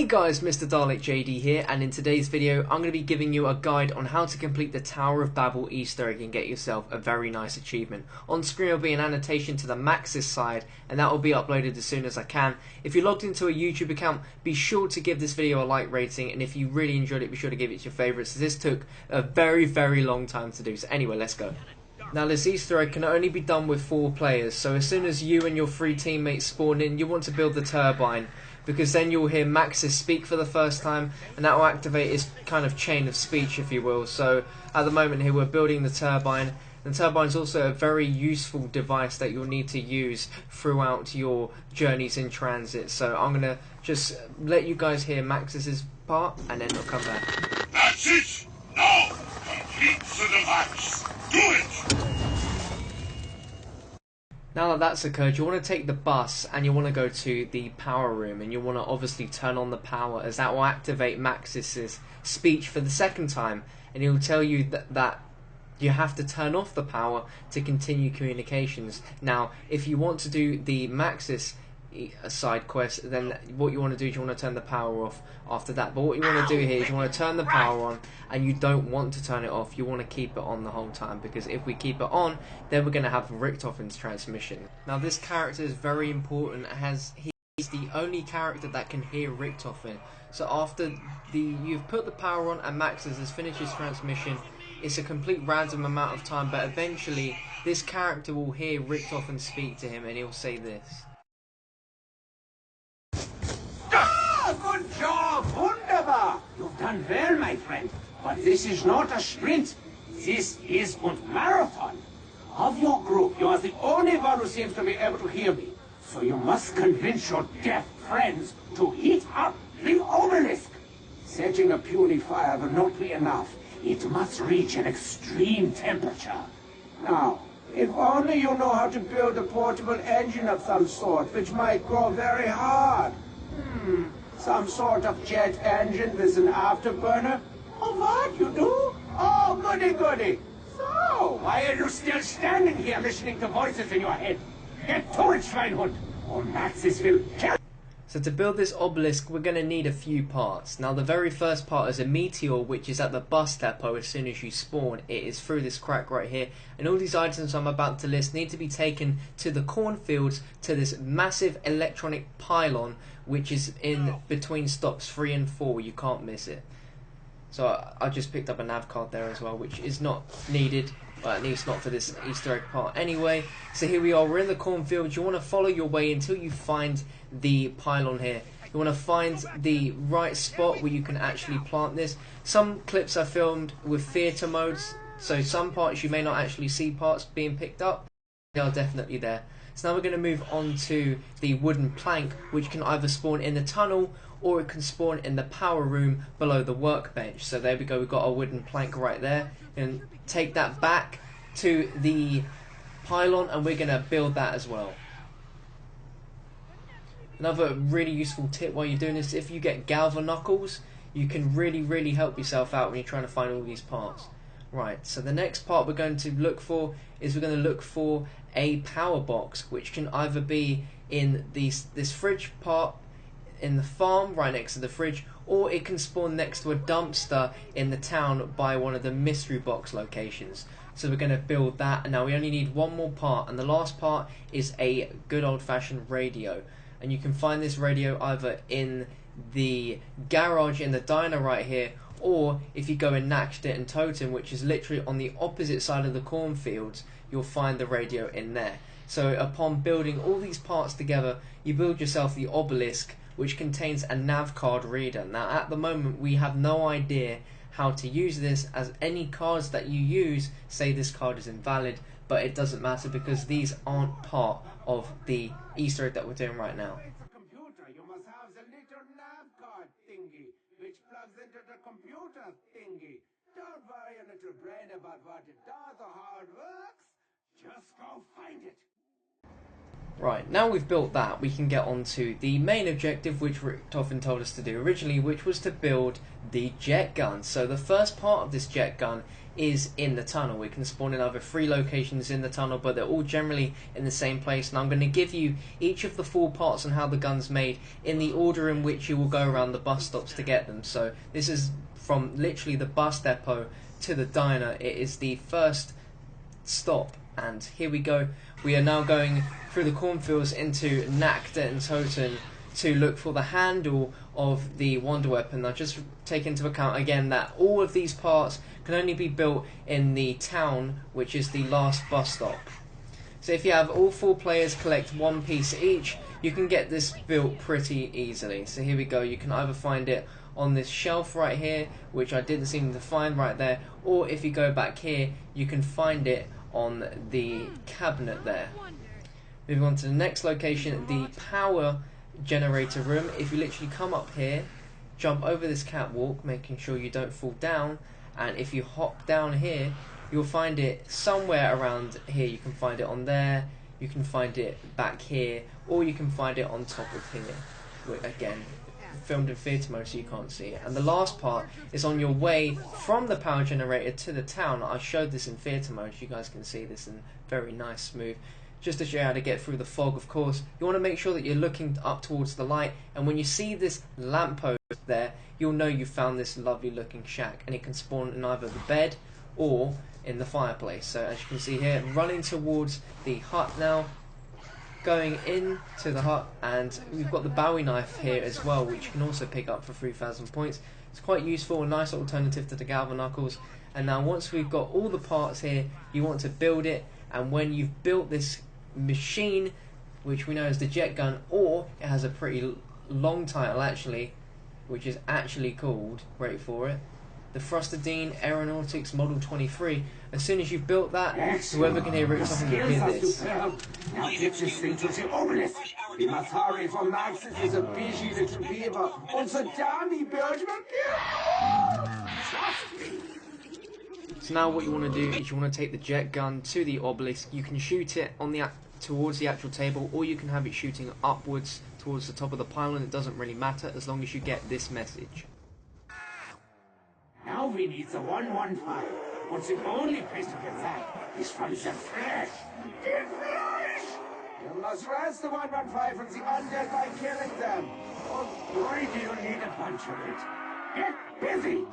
guys, Mr. Dalek JD here, and in today's video I'm going to be giving you a guide on how to complete the Tower of Babel Easter egg and get yourself a very nice achievement. On screen will be an annotation to the Maxis side, and that will be uploaded as soon as I can. If you're logged into a YouTube account, be sure to give this video a like rating, and if you really enjoyed it, be sure to give it your favourites. This took a very long time to do, so anyway, let's go. Now this Easter egg can only be done with 4 players, so as soon as you and your 3 teammates spawn in, you want to build the turbine, because then you'll hear Maxis speak for the first time, and that will activate his kind of chain of speech, if you will. So at the moment here we're building the turbine, and the turbine is also a very useful device that you'll need to use throughout your journeys in transit. So I'm going to just let you guys hear Maxis's part, and then I'll come back. That's it! Now, complete the device! Do it! Now that that's occurred, you want to take the bus and you want to go to the power room, and you want to obviously turn on the power, as that will activate Maxis's speech for the second time, and he will tell you that you have to turn off the power to continue communications. Now if you want to do the Maxis side quest, then what you want to do is you want to turn the power off after that. But what you want to do here is you want to turn the power on, and you don't want to turn it off. You want to keep it on the whole time, because if we keep it on, then we're going to have Richtofen's transmission. Now this character is very important, as he's the only character that can hear Richtofen. So after you've put the power on and Maxis has finished his transmission, it's a complete random amount of time, but eventually this character will hear Richtofen speak to him, and he'll say this. Good job! Wunderbar! You've done well, my friend. But this is not a sprint. This is a marathon. Of your group, you are the only one who seems to be able to hear me. So you must convince your deaf friends to heat up the obelisk. Setting a puny fire will not be enough. It must reach an extreme temperature. Now, if only you know how to build a portable engine of some sort, which might grow very hard. Some sort of jet engine with an afterburner? Oh, what, you do? Oh, goody. So, why are you still standing here listening to voices in your head? Get to it, Schweinhund, or Maxis will kill. So to build this obelisk, we're going to need a few parts. Now the very first part is a meteor, which is at the bus depot as soon as you spawn. It is through this crack right here, and all these items I'm about to list need to be taken to the cornfields, to this massive electronic pylon, which is in between stops 3 and 4. You can't miss it. So I just picked up a nav card there as well, which is not needed, but at least not for this Easter egg part anyway. So here we are, we're in the cornfield. You want to follow your way until you find the pylon here. You want to find the right spot where you can actually plant this. Some clips are filmed with theatre modes, so some parts you may not actually see parts being picked up. They are definitely there. So now we're going to move on to the wooden plank, which can either spawn in the tunnel or it can spawn in the power room below the workbench. So there we go, we've got a wooden plank right there, and take that back to the pylon, and we're going to build that as well. Another really useful tip while you're doing this, if you get galva knuckles, you can really help yourself out when you're trying to find all these parts. Right, so the next part we're going to look for is we're going to look for a power box, which can either be in this fridge part in the farm right next to the fridge, or it can spawn next to a dumpster in the town by one of the mystery box locations. So we're going to build that, and now we only need one more part, and the last part is a good old-fashioned radio. And you can find this radio either in the garage in the diner right here, or if you go in Nackstedt and Totem, which is literally on the opposite side of the cornfields, you'll find the radio in there. So upon building all these parts together, you build yourself the obelisk, which contains a nav card reader. Now at the moment we have no idea how to use this, as any cards that you use say this card is invalid, but it doesn't matter because these aren't part of the Easter egg that we're doing right now. It's a computer. You must have the little nav card thingy, which plugs into the computer thingy. Don't worry a little brain about what it does or how it works. Just go find it. Right, now we've built that, we can get on to the main objective which Richtofen told us to do originally, which was to build the jet gun. So the first part of this jet gun is in the tunnel. We can spawn in either 3 locations in the tunnel, but they're all generally in the same place. And I'm going to give you each of the 4 parts and how the gun's made in the order in which you will go around the bus stops to get them. So this is from literally the bus depot to the diner. It is the first stop, and here we go. We are now going through the cornfields into Nakta and Toten to look for the handle of the wonder weapon. Now just take into account again that all of these parts can only be built in the town, which is the last bus stop. So if you have all 4 players collect 1 piece each, you can get this built pretty easily. So here we go, you can either find it on this shelf right here, which I didn't seem to find right there, or if you go back here, you can find it on the cabinet there. Moving on to the next location, the power generator room. If you literally come up here, jump over this catwalk, making sure you don't fall down, and if you hop down here, you'll find it somewhere around here. You can find it on there, you can find it back here, or you can find it on top of here. Again, filmed in theatre mode so you can't see it. And the last part is on your way from the power generator to the town. I showed this in theatre mode so you guys can see this in very nice smooth, just to show you how to get through the fog. Of course, you want to make sure that you're looking up towards the light, and when you see this lamppost there, you'll know you found this lovely looking shack, and it can spawn in either the bed or in the fireplace. So as you can see here, running towards the hut now, going into the hut, and we've got the Bowie knife here as well, which you can also pick up for 3,000 points. It's quite useful, a nice alternative to the Galva Knuckles. And now once we've got all the parts here, you want to build it, and when you've built this machine, which we know is the jet gun, or it has a pretty long title actually, which is actually called, wait for it, the Frostadine Aeronautics Model 23. As soon as you've built that, whoever can hear Richtofen will hear this. Now get this thing to the obelisk. We must hurry, for Maxis is a busy little beaver. Unser dummy bird will trust me. So now what you want to do is you want to take the jet gun to the obelisk. You can shoot it on the towards the actual table, or you can have it shooting upwards towards the top of the pylon. It doesn't really matter as long as you get this message. Now we need the 115. And the only place to get that is from the flesh. The flesh! You must rest the 115 from the undead by killing them. Or why do you need a bunch of it? Get busy!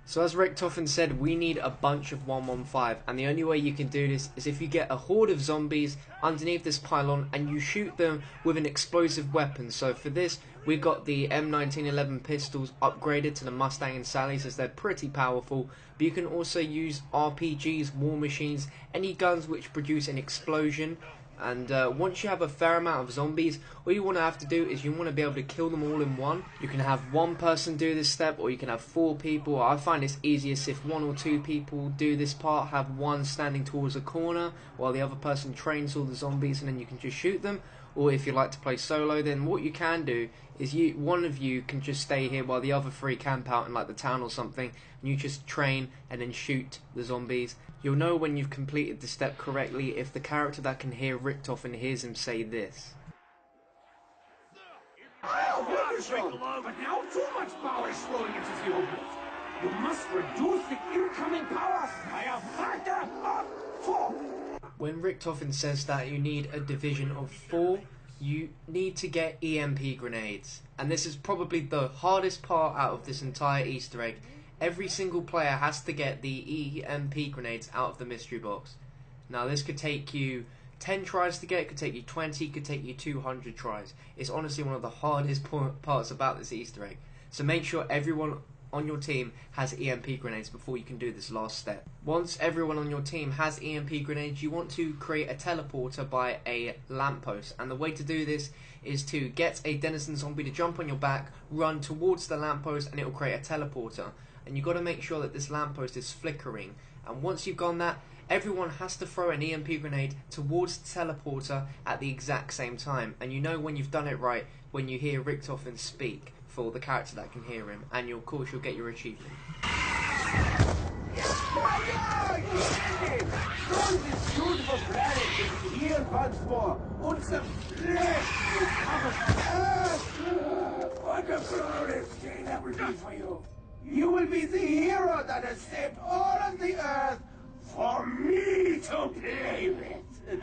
So as Richtofen said, we need a bunch of 115, and the only way you can do this is if you get a horde of zombies underneath this pylon and you shoot them with an explosive weapon. So for this, we've got the M1911 pistols upgraded to the Mustang and Sally's, as they're pretty powerful, but you can also use RPGs, war machines, any guns which produce an explosion. And once you have a fair amount of zombies, all you want to have to do is you want to be able to kill them all in one. You can have one person do this step, or you can have 4 people. I find it's easiest if 1 or 2 people do this part, have one standing towards a corner while the other person trains all the zombies, and then you can just shoot them. Or if you like to play solo, then what you can do is one of you can just stay here while the other 3 camp out in like the town or something, and you just train and then shoot the zombies. You'll know when you've completed the step correctly if the character that can hear Richtofen hears him say this. But now too much power is flowing into the obelisk. You must reduce the incoming power by a factor of 4. When Richtofen says that you need a division of 4, you need to get EMP grenades. And this is probably the hardest part out of this entire Easter egg. Every single player has to get the EMP grenades out of the mystery box. Now this could take you 10 tries to get, it could take you 20, it could take you 200 tries. It's honestly one of the hardest parts about this Easter egg. So make sure everyone on your team has EMP grenades before you can do this last step. Once everyone on your team has EMP grenades, you want to create a teleporter by a lamppost. And the way to do this is to get a denizen zombie to jump on your back, run towards the lamppost, and it will create a teleporter. And you've got to make sure that this lamppost is flickering. And once you've gone that, everyone has to throw an EMP grenade towards the teleporter at the exact same time. And you know when you've done it right when you hear Richtofen speak for the character that can hear him. And of course you'll get your achievement. From this beautiful planet here once more, und some flesh will cover earth. What a glorious day that will be for you. You will be the hero that has saved all of the earth for me to play with.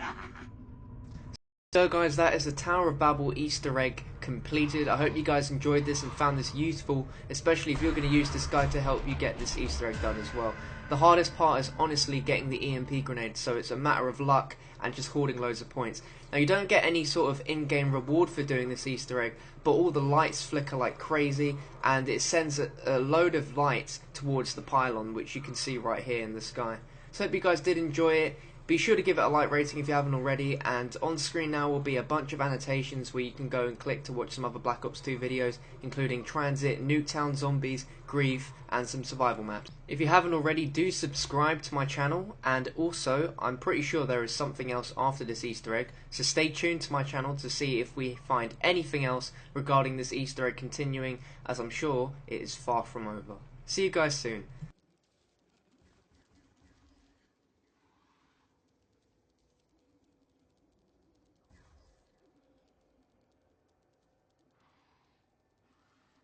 So guys, that is the Tower of Babel Easter egg completed. I hope you guys enjoyed this and found this useful, especially if you're going to use this guide to help you get this Easter egg done as well. The hardest part is honestly getting the EMP grenade, so it's a matter of luck and just hoarding loads of points. Now you don't get any sort of in-game reward for doing this Easter egg, but all the lights flicker like crazy and it sends a load of lights towards the pylon, which you can see right here in the sky. So hope you guys did enjoy it. Be sure to give it a like rating if you haven't already, and on screen now will be a bunch of annotations where you can go and click to watch some other Black Ops 2 videos, including Transit, Nuketown Zombies, Grief, and some survival maps. If you haven't already, do subscribe to my channel, and also, I'm pretty sure there is something else after this Easter egg, so stay tuned to my channel to see if we find anything else regarding this Easter egg continuing, as I'm sure it is far from over. See you guys soon.